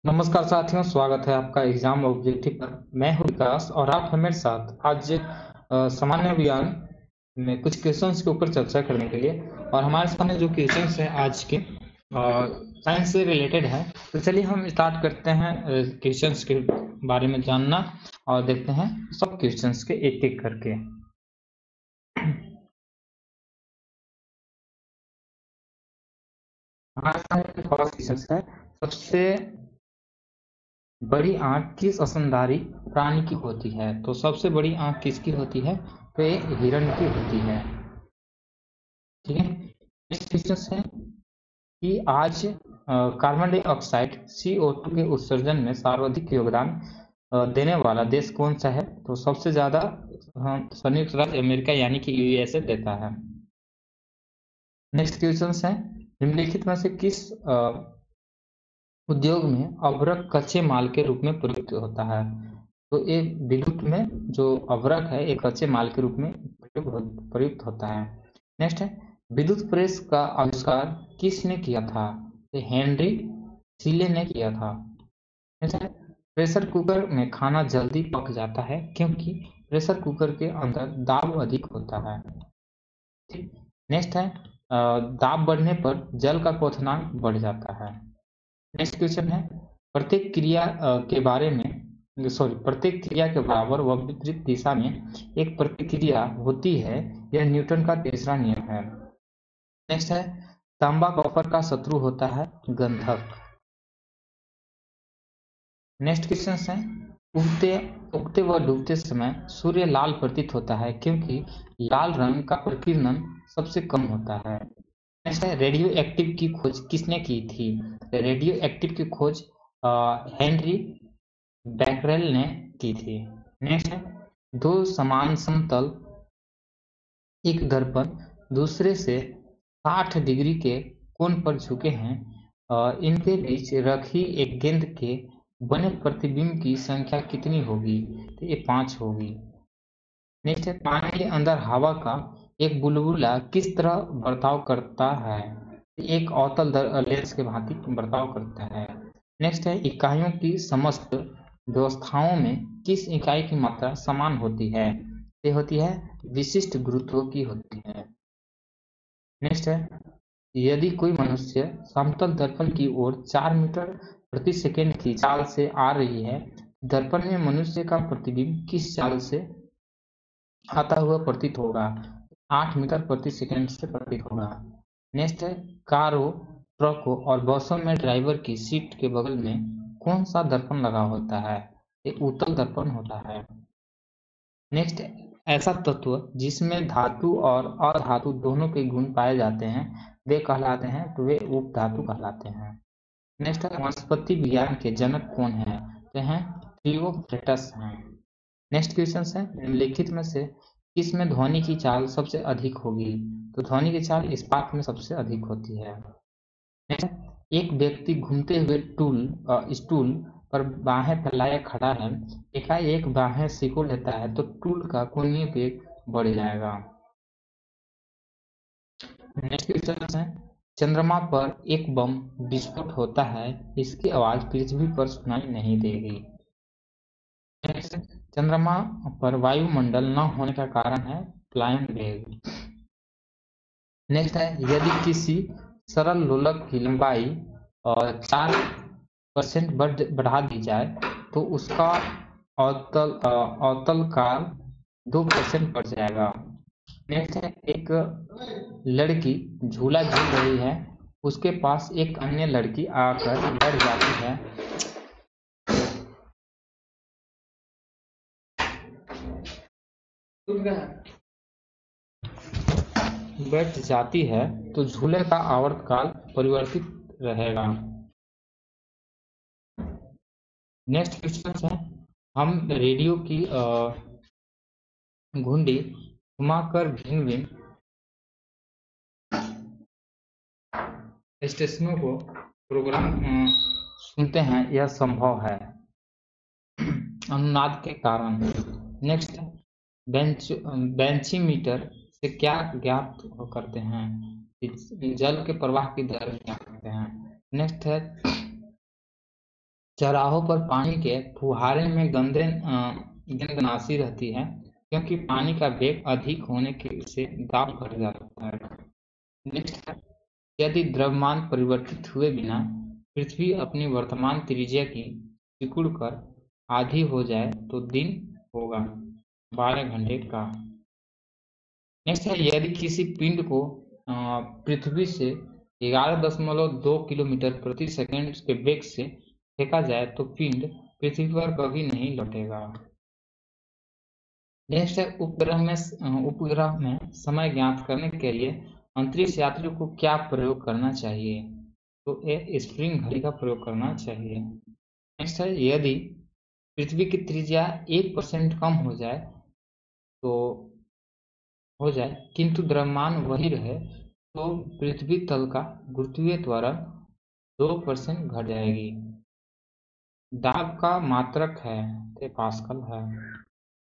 नमस्कार साथियों, स्वागत है आपका एग्जाम ऑब्जेक्टिव पर। मैं हूं विकास और आप हैं मेरे साथ आज सामान्य विज्ञान में कुछ क्वेश्चंस के ऊपर चर्चा करने के लिए। और हमारे सामने जो क्वेश्चंस हैं आज के साइंस से रिलेटेड है। तो चलिए हम स्टार्ट करते हैं क्वेश्चंस के बारे में जानना और देखते हैं सब क्वेश्चंस के एक एक करके। हमारे सामने फर्स्ट क्वेश्चन है, सबसे बड़ी आंख किस स्तनधारी प्राणी की होती है? तो सबसे बड़ी आंख किसकी होती है? तो ये हिरण की होती है। ठीक है। नेक्स्ट क्वेश्चन है कि आज कार्बन डाइऑक्साइड CO2 के उत्सर्जन में सर्वाधिक योगदान देने वाला देश कौन सा है? तो सबसे ज्यादा संयुक्त राज्य अमेरिका यानी कि USA देता है। नेक्स्ट क्वेश्चन है, निम्नलिखित में से किस उद्योग में अभ्रक कच्चे माल के रूप में प्रयुक्त होता है? तो ये विद्युत में जो अभ्रक है एक कच्चे माल के रूप में प्रयुक्त होता है। नेक्स्ट है, विद्युत प्रेस का आविष्कार किसने किया था? तो हेनरी सीले ने किया था। नेक्स्ट है, प्रेशर कुकर में खाना जल्दी पक जाता है क्योंकि प्रेशर कुकर के अंदर दाब अधिक होता है। ठीक। नेक्स्ट है, दाब बढ़ने पर जल का क्वथनांक बढ़ जाता है। नेक्स्ट क्वेश्चन है, प्रत्येक क्रिया के बारे में प्रत्येक क्रिया के बराबर व विपरीत दिशा में एक प्रतिक्रिया होती है, यह न्यूटन का तीसरा नियम है। नेक्स्ट है, तांबा कॉपर का शत्रु होता है गंधक। नेक्स्ट क्वेश्चन है, उगते उगते व डूबते समय सूर्य लाल प्रतीत होता है क्योंकि लाल रंग का प्रकीर्णन सबसे कम होता है। नेक्स्ट है, रेडियो एक्टिव की खोज किसने की थी? रेडियो एक्टिव की खोज हेनरी बैकरेल ने की थी। नेक्स्ट है, दो समान समतल एक दर्पण दूसरे से 60 डिग्री के कोण पर झुके हैं, इनके बीच रखी एक गेंद के बने प्रतिबिंब की संख्या कितनी होगी? तो ये 5 होगी। नेक्स्ट है, पानी के अंदर हवा का एक बुलबुला किस तरह बर्ताव करता है? एक अवतल लेंस के भांति बर्ताव करता है। नेक्स्ट है, इकाइयों की समस्त व्यवस्थाओं में किस इकाई की मात्रा समान होती है? ये होती है विशिष्ट गुरुत्व की होती है। नेक्स्ट है, यदि कोई मनुष्य समतल दर्पण की ओर 4 मीटर प्रति सेकंड की चाल से आ रही है, दर्पण में मनुष्य का प्रतिबिंब किस चाल से आता हुआ प्रतीत होगा? 8 मीटर प्रति सेकंड से प्रतीत होगा। नेक्स्ट है, कारों, ट्रकों और बसों में ड्राइवर की सीट के बगल में कौन सा दर्पण लगा होता है? एक उत्तल दर्पण होता है। नेक्स्ट, ऐसा तत्व जिसमें धातु और अधातु दोनों के गुण पाए जाते हैं वे कहलाते हैं, तो वे उपधातु कहलाते हैं। नेक्स्ट है, वनस्पति विज्ञान के जनक कौन है? तो हैं थियोफ्रेटस हैं। नेक्स्ट क्वेश्चन है, निम्नलिखित में से किसमें ध्वनि की चाल सबसे अधिक होगी? तो ध्वनि की चाल इस्पात में सबसे अधिक होती है। नेक्स्ट, एक व्यक्ति घूमते हुए स्टूल पर बाहें फैलाए खड़ा है, एकाएक बाहें सिकुड़ लेता है तो टूल का कोणीय वेग बढ़ जाएगा। नेक्स्ट क्वेश्चन है, चंद्रमा पर एक बम विस्फोट होता है, इसकी आवाज पृथ्वी पर सुनाई नहीं देगी। नेक्स्ट, चंद्रमा पर वायुमंडल न होने का कारण है प्लायन वेग। नेक्स्ट है, यदि किसी सरल लोलक की लंबाई 4% बढ़ा दी जाए तो उसका अवतल काल 2% बढ़ जाएगा। नेक्स्ट है, एक लड़की झूला झूल रही है, उसके पास एक अन्य लड़की आकर बैठ जाती है तो झूले का आवर्तकाल परिवर्तित रहेगा। नेक्स्ट क्वेश्चन है, हम रेडियो की घुंडी घुमाकर भिन्न भिन्न स्टेशनों को प्रोग्राम सुनते हैं, यह संभव है अनुनाद के कारण। नेक्स्ट, बेंचीमीटर से क्या ज्ञात करते हैं? जल के प्रवाह की दर ज्ञात करते हैं। नेक्स्ट है, चौराहों पर पानी के फुहारे में गेंदनासी रहती है, क्योंकि पानी का वेग अधिक होने से दाब घट जाता है। नेक्स्ट है, यदि द्रव्यमान परिवर्तित हुए बिना पृथ्वी अपनी वर्तमान त्रिज्या की सिकुड़कर आधी हो जाए तो दिन होगा 12 घंटे का। नेक्स्ट है, यदि किसी पिंड को पृथ्वी से 11.2 किलोमीटर प्रति सेकंड के वेग से फेंका जाए तो पिंड पृथ्वी पर कभी नहीं लौटेगा। नेक्स्ट है, उपग्रह में समय ज्ञात करने के लिए अंतरिक्ष यात्रियों को क्या प्रयोग करना चाहिए? तो एक स्प्रिंग घड़ी का प्रयोग करना चाहिए। नेक्स्ट है, यदि पृथ्वी की त्रिज्या 1% कम तो हो जाए किंतु द्रव्यमान वही रहे तो पृथ्वी तल का गुरुत्वीय त्वरण 2% घट जाएगी। दाब का मात्रक है तो पास्कल है।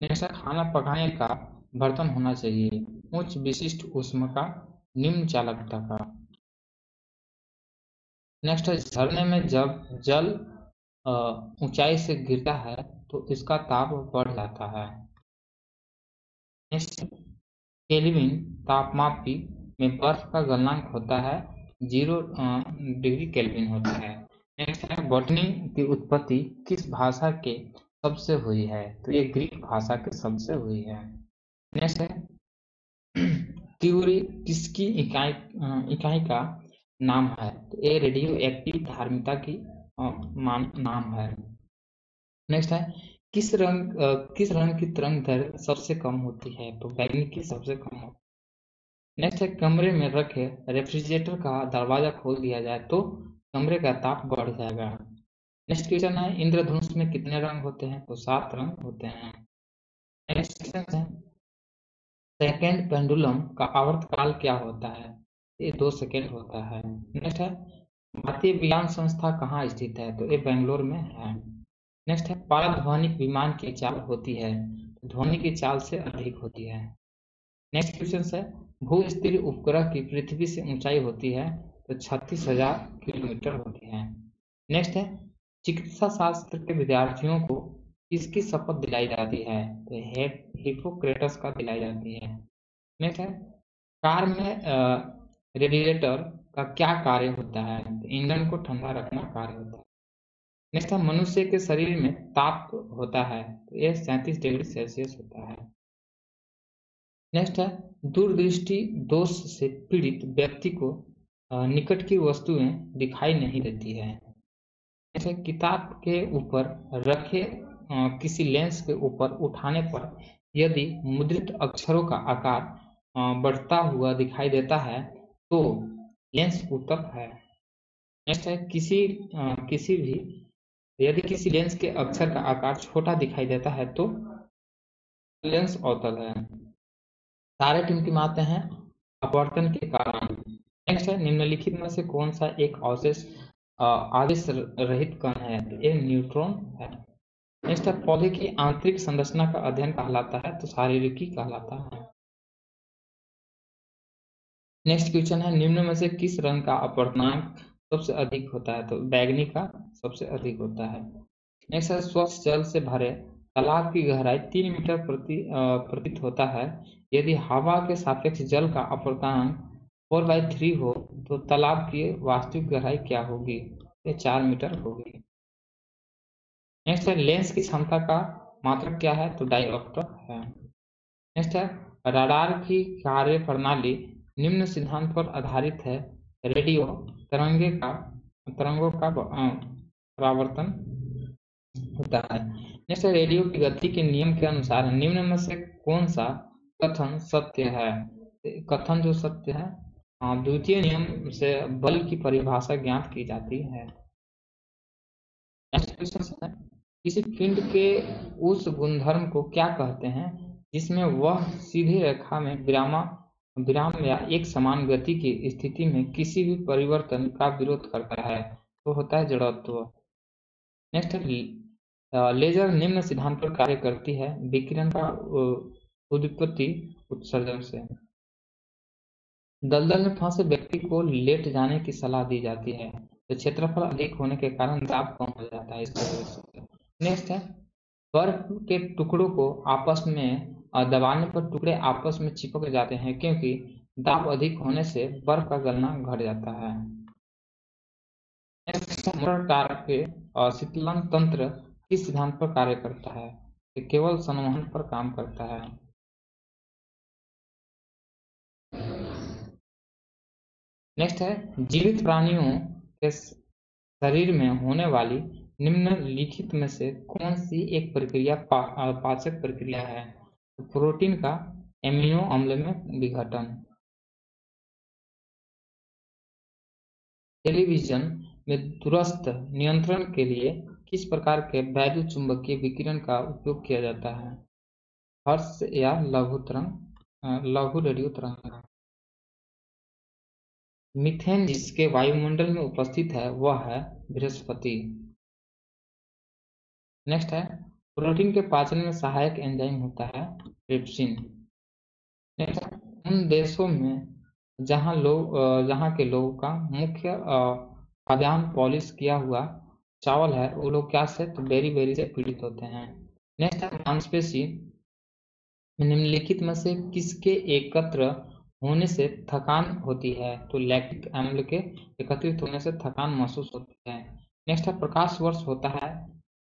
नेक्स्ट, खाना पकाने का बर्तन होना चाहिए उच्च विशिष्ट ऊष्मा का, निम्न चालकता का। नेक्स्ट है, झरने में जब जल ऊंचाई से गिरता है तो इसका ताप बढ़ जाता है। नेक्स्ट, केल्विन तापमापी में बर्फ का गलनांक होता है 0 डिग्री केल्विन होता है। नेक्स्ट है, बॉटनी की उत्पत्ति किस भाषा के शब्द से हुई है? तो ये ग्रीक भाषा के शब्द से हुई है। नेक्स्ट है, क्यूरी किसकी इकाई का नाम है? तो ये रेडियो एक्टिव धार्मिकता की नाम है। नेक्स्ट है, किस रंग की तरंग दैर्घ्य सबसे कम होती है? तो बैंगनी की सबसे कम होती है। नेक्स्ट है, कमरे में रखे रेफ्रिजरेटर का दरवाजा खोल दिया जाए तो कमरे का ताप बढ़ जाएगा। नेक्स्ट क्वेश्चन है, इंद्रधनुष में कितने रंग होते हैं? तो 7 रंग होते हैं। नेक्स्ट क्वेश्चन है, सेकेंड पेंडुलम का आवर्तकाल क्या होता है? ये 2 सेकेंड होता है। नेक्स्ट है, भारतीय विज्ञान संस्था कहाँ स्थित है? तो ये बेंगलोर में है। नेक्स्ट है, पारध्वनिक विमान की चाल होती है तो ध्वनि की चाल से अधिक होती है। नेक्स्ट क्वेश्चन है, भू स्थिर उपग्रह की पृथ्वी से ऊंचाई होती है तो 36,000 किलोमीटर होती है। नेक्स्ट है, चिकित्सा शास्त्र के विद्यार्थियों को किसकी शपथ दिलाई जाती है? तो हिप्पोक्रेटस का दिलाई जाती है। नेक्स्ट है, कार में रेडिएटर का क्या कार्य होता है? तो ईंधन को ठंडा रखना कार्य होता है। नेक्स्ट है, मनुष्य के शरीर में ताप होता है तो यह 37 डिग्री सेल्सियस होता है। नेक्स्ट है, दूरदृष्टि दोष से पीड़ित व्यक्ति को निकट की वस्तुएं दिखाई नहीं देती है। जैसे किताब के ऊपर रखे किसी लेंस के ऊपर उठाने पर यदि मुद्रित अक्षरों का आकार बढ़ता हुआ दिखाई देता है तो लेंस ऊतक है। नेक्स्ट है, किसी भी यदि किसी लेंस के अक्षर का आकार छोटा दिखाई देता है तो लेंस अवतल है। तारे टिमटिमाते हैं अपवर्तन के कारण। नेक्स्ट है, निम्नलिखित में से कौन सा एक आवेश रहित कण है? ये न्यूट्रॉन है। नेक्स्ट है, पौधे की आंतरिक संरचना का अध्ययन कहलाता है तो शारीरिकी कहलाता है। नेक्स्ट क्वेश्चन है, निम्न में से किस रंग का अपवर्तनांक सबसे अधिक होता है? तो बैगनी का सबसे अधिक होता है। नेक्स्ट है, स्वच्छ जल से भरे तालाब की गहराई 3 मीटर प्रतीत होता है यदि हवा के सापेक्ष जल का अपवर्तनांक 4/3 हो तो तालाब की वास्तविक गहराई क्या होगी? ये 4 मीटर होगी। नेक्स्ट है, लेंस की क्षमता का मात्रक क्या है? तो डायोप्टर है। नेक्स्ट है, रडार की कार्य प्रणाली निम्न सिद्धांत पर आधारित है, रेडियो तरंगों का परावर्तन होता है। नेक्स्ट है, रेडियो की गति के नियम के अनुसार निम्न में से कौन सा कथन सत्य है? कथन जो सत्य है, द्वितीय नियम से बल की परिभाषा ज्ञात की जाती है। नेक्स्ट क्वेश्चन है, किसी पिंड के उस गुणधर्म को क्या कहते हैं जिसमें वह सीधी रेखा में विराम या एक समान गति की स्थिति में किसी भी परिवर्तन का विरोध करता है? तो होता है जड़त्व। नेक्स्ट है, लेजर निम्न सिद्धांत पर कार्य करती है, विकिरण का उत्पत्ति उत्सर्जन से। दलदल में फंसे व्यक्ति को लेट जाने की सलाह दी जाती है तो क्षेत्रफल अधिक होने के कारण दाब कम हो जाता है इसकी वजह से। नेक्स्ट है, बर्फ के टुकड़ों को आपस में दबाने पर टुकड़े आपस में चिपक जाते हैं क्योंकि दाब अधिक होने से बर्फ का गलना घट जाता है। मोटर कार के शीतलन तंत्र किस सिद्धांत पर कार्य करता है? ये केवल संवहन पर काम करता है। नेक्स्ट है, जीवित प्राणियों के शरीर में होने वाली निम्नलिखित में से कौन सी एक प्रक्रिया पाचक प्रक्रिया है? तो प्रोटीन का एमिनो अम्ल में विघटन। टेलीविजन में दूरस्थ नियंत्रण के लिए किस प्रकार के वैद्युत चुंबकीय विकिरण का उपयोग किया जाता है? हर्ट्ज या लघु रेडियो तरंग। मीथेन जिसके वायुमंडल में उपस्थित है वह है बृहस्पति। नेक्स्ट है, प्रोटीन के पाचन में सहायक एंजाइम होता है ट्रिप्सिन। नेक्स्ट है, उन देशों में जहाँ के लोगों का मुख्य खाद्यान्न पॉलिश किया हुआ चावल है, वो लोग क्या से तो बेरी से पीड़ित होते हैं। नेक्स्ट है, मांसपेशी निम्नलिखित में से किसके एकत्र होने से थकान होती है? तो लैक्टिक अम्ल के एकत्रित होने से थकान महसूस होती है। नेक्स्ट है, प्रकाश वर्ष होता है,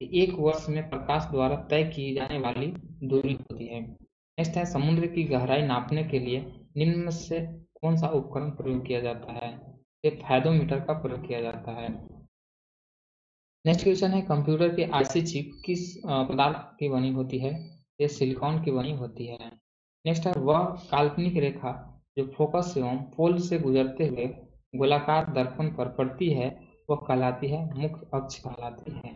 एक वर्ष में प्रकाश द्वारा तय की जाने वाली दूरी होती है। नेक्स्ट है, समुद्र की गहराई नापने के लिए निम्न में से कौन सा उपकरण प्रयोग किया जाता है? ये फायदोमीटर का प्रयोग किया जाता है। नेक्स्ट क्वेश्चन है, कंप्यूटर की आईसी चिप किस पदार्थ की बनी होती है? ये सिलिकॉन की बनी होती है। नेक्स्ट है, वह काल्पनिक रेखा जो फोकस एवं पोल से गुजरते हुए गोलाकार दर्पण पर पड़ती है वह कहलाती है मुख्य अक्ष कहलाती है।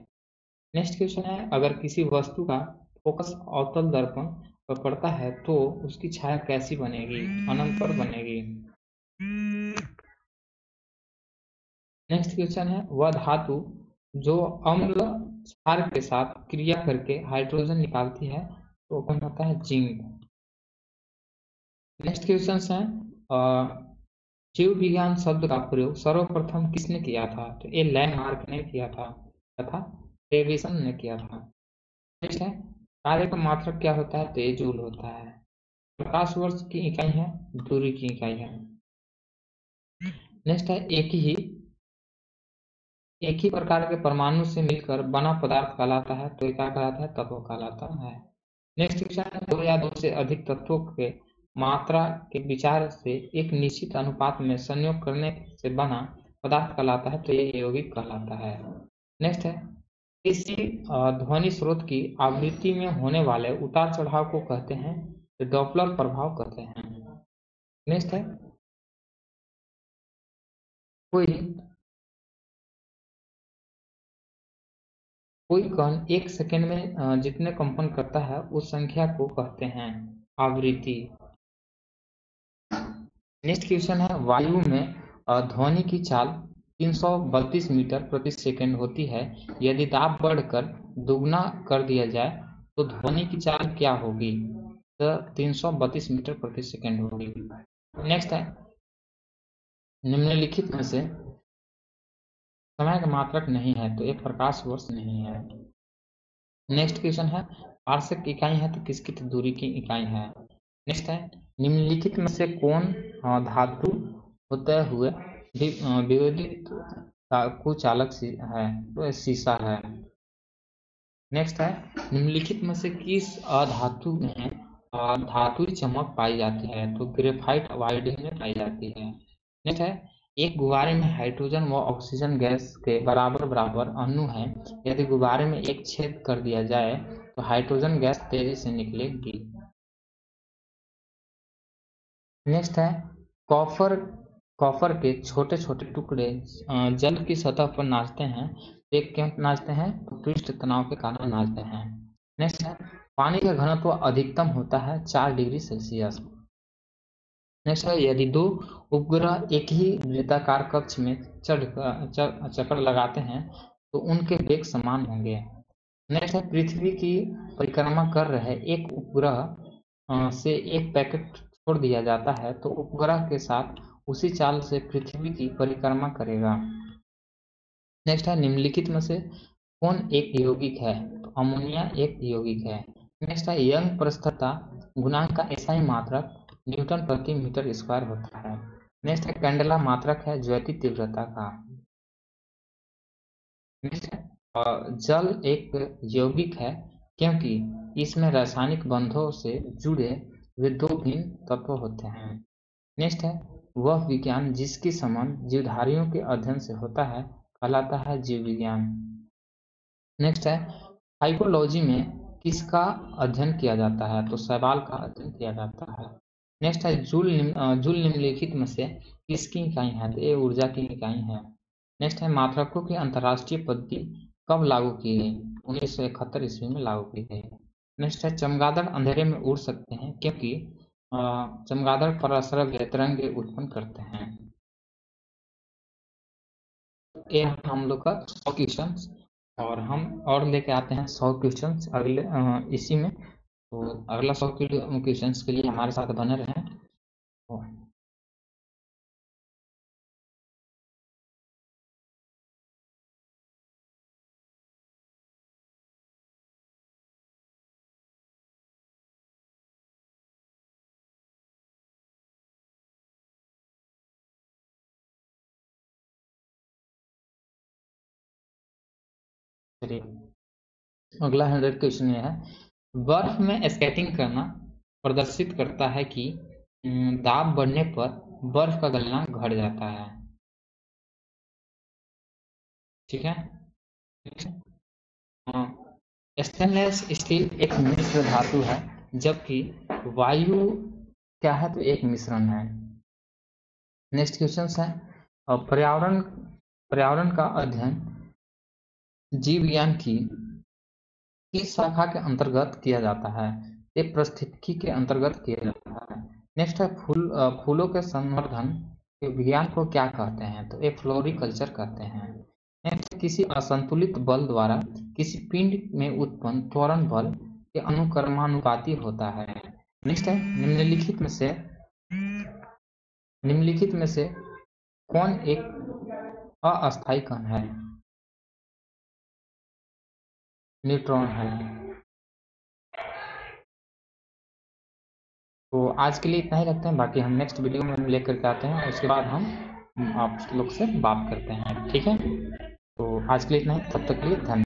नेक्स्ट क्वेश्चन है, अगर किसी वस्तु का फोकस अवतल दर्पण पर पड़ता है तो उसकी छाया कैसी बनेगी? अनंत पर बनेगी। नेक्स्ट क्वेश्चन है, वह धातु जो अम्ल क्षार के साथ क्रिया करके हाइड्रोजन निकालती है तो कौन होता है? जिंक। नेक्स्ट क्वेश्चन है, जीव विज्ञान शब्द का प्रयोग सर्वप्रथम किसने किया था? तो ये लैंडमार्क ने किया था तथा डेविसन ने किया था। नेक्स्ट है, कार्य का मात्रक क्या होता है? तो ये जूल होता है। प्रकाश वर्ष की इकाई है, दूरी की इकाई है। नेक्स्ट है, एक ही प्रकार के परमाणु से मिलकर बना पदार्थ कहलाता है तो क्या कहलाता है? तत्व कहलाता है। नेक्स्ट क्वेश्चन है, दो या दो से अधिक तत्वों के मात्रा के विचार से एक निश्चित अनुपात में संयोग करने से बना पदार्थ कहलाता है तो ये यौगिक कहलाता है। नेक्स्ट है, किसी ध्वनि स्रोत की आवृत्ति में होने वाले उतार चढ़ाव को कहते हैं तो डॉपलर प्रभाव कहते हैं। नेक्स्ट है, कोई कण एक सेकंड में जितने कंपन करता है उस संख्या को कहते हैं आवृत्ति। नेक्स्ट क्वेश्चन है, वायु में ध्वनि की चाल 332 मीटर प्रति सेकंड होती है, यदि दाब बढ़कर दुगना कर दिया जाए तो ध्वनि की चाल क्या होगी? तो 332 मीटर प्रति सेकंड होगी। नेक्स्ट है, निम्नलिखित में से समय का मात्रक नहीं है तो एक प्रकाश वर्ष नहीं है। नेक्स्ट क्वेश्चन है, पार्सेक की इकाई है तो किसकी दूरी की इकाई है? नेक्स्ट है, निम्नलिखित में से कौन धातु होते हुए विद्युत कुचालक है? तो शीशा है। नेक्स्ट है, निम्नलिखित में से किस अधातु में धातुई चमक पाई जाती है? तो ग्रेफाइट वायोडीन में पाई जाती है। नेक्स्ट है, एक गुब्बारे में हाइड्रोजन व ऑक्सीजन गैस के बराबर अणु हैं, यदि गुब्बारे में एक छेद कर दिया जाए तो हाइड्रोजन गैस तेजी से निकलेगी। नेक्स्ट है, कॉपर के छोटे छोटे टुकड़े जल की सतह पर नाचते हैं, एक क्यों नाचते हैं? तो पृष्ठ तनाव के कारण नाचते हैं। नेक्स्ट है, पानी का घनत्व अधिकतम होता है 4 डिग्री सेल्सियस। नेक्स्ट है, यदि दो उपग्रह एक ही वृत्ताकार कक्ष में चक्कर लगाते हैं तो उनके वेग समान होंगे। नेक्स्ट है, पृथ्वी की परिक्रमा कर रहे एक उपग्रह से एक पैकेट छोड़ दिया जाता है तो उपग्रह के साथ उसी चाल से पृथ्वी की परिक्रमा करेगा। नेक्स्ट है निम्नलिखित में से कौन एक यौगिक है? तो अमोनिया एक यौगिक है। नेक्स्ट है यंग प्रस्थता गुणांक का एसआई मात्रक न्यूटन प्रति मीटर स्क्वायर होता है। नेक्स्ट है कैंडेला मात्रक है ज्योति तीव्रता का। नेक्स्ट है जल एक यौगिक है क्योंकि इसमें रासायनिक बंधों से जुड़े हुए दो भिन्न तत्व होते हैं। नेक्स्ट है वह विज्ञान जिसकी संबंध जीवधारियों के अध्ययन से होता है कहलाता है जीव विज्ञान। नेक्स्ट है हाइपोलॉजी में किसका अध्ययन किया जाता है? तो शैवाल का अध्ययन किया जाता है। नेक्स्ट है जूल निम्नलिखित में से किसकी इकाई है? तो ये ऊर्जा की इकाई है। नेक्स्ट है मात्रकों की अंतर्राष्ट्रीय पद्धति कब लागू की गई? 1971 ईस्वी में लागू की गई। नेक्स्ट है चमगादड़ अंधेरे में उड़ सकते हैं क्योंकि चमगादड़ पराश्रव्य तरंगे उत्पन्न करते हैं। ये हम लोग का 100 क्वेश्चन और हम और लेके आते हैं 100 क्वेश्चन अगले इसी में। तो अगला 100 क्वेश्चन के लिए हमारे साथ बने रहें। चलिए अगला 100 क्वेश्चन ये है बर्फ में स्केटिंग करना प्रदर्शित करता है कि दाब बढ़ने पर बर्फ का गलना घट जाता है। ठीक है। स्टेनलेस स्टील एक मिश्र धातु है जबकि वायु क्या है? तो एक मिश्रण है। नेक्स्ट क्वेश्चन है पर्यावरण का अध्ययन जीव विज्ञान की किस शाखा के अंतर्गत किया जाता है? ये पारिस्थितिकी के अंतर्गत किया जाता है। नेक्स्ट है फूलों के संवर्धन के विज्ञान को क्या कहते हैं? तो ये फ्लोरिकल्चर कहते हैं। नेक्स्ट किसी असंतुलित बल द्वारा किसी पिंड में उत्पन्न त्वरण बल के अनुक्रमानुपाती होता है। नेक्स्ट है निम्नलिखित में से कौन एक अस्थायी कण है? न्यूट्रॉन है। तो आज के लिए इतना ही रखते हैं, बाकी हम नेक्स्ट वीडियो में लेकर के आते हैं, उसके बाद हम आप लोग से बात करते हैं। ठीक है, तो आज के लिए इतना ही, तब तक के लिए धन्यवाद।